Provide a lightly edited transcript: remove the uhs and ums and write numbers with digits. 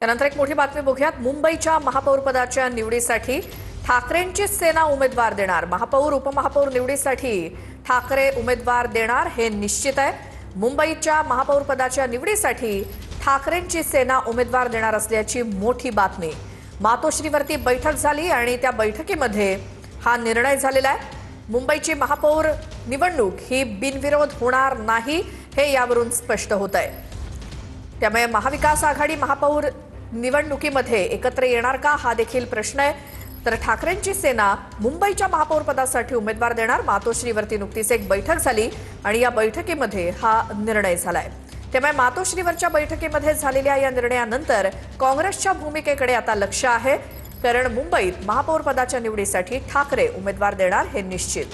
त्यानंतर एक मोठी बातमी बघूयात। मुंबईच्या महापौरपदाच्या निवडीसाठी ठाकरेंची सेना उमेदवार देणार। महापौर उपमहापौर निवडीसाठी ठाकरे उमेदवार देणार हे निश्चित आहे। मुंबईच्या महापौरपदाच्या निवडीसाठी ठाकरेंची सेना उमेदवार देणार असल्याची मोठी बातमी। मातोश्रीवरती बैठक झाली आणि त्या बैठकीमध्ये हा निर्णय झालेला आहे। मुंबईची महापौर निवडणूक ही बिनविरोध होणार नाही हे यावरून स्पष्ट होत आहे। त्यामुळे महाविकास आघाडी महापौर निवडणुकीमध्ये एकत्र येणार का हा देखील प्रश्न आहे। तर ठाकरेंची सेना मुंबईच्या महापौर पदासाठी उमेदवार देणार। मातोश्रीवरती नुकतीच एक बैठक झाली आणि या बैठकीमध्ये हा निर्णय झालाय। त्यामुळे मातोश्रीवरच्या बैठकीमध्ये झालेल्या या निर्णयानंतर काँग्रेसच्या भूमिकेकडे आता लक्ष आहे, कारण मुंबईत महापौर पदाच्या निवडीसाठी ठाकरे उमेदवार देणार हे निश्चित।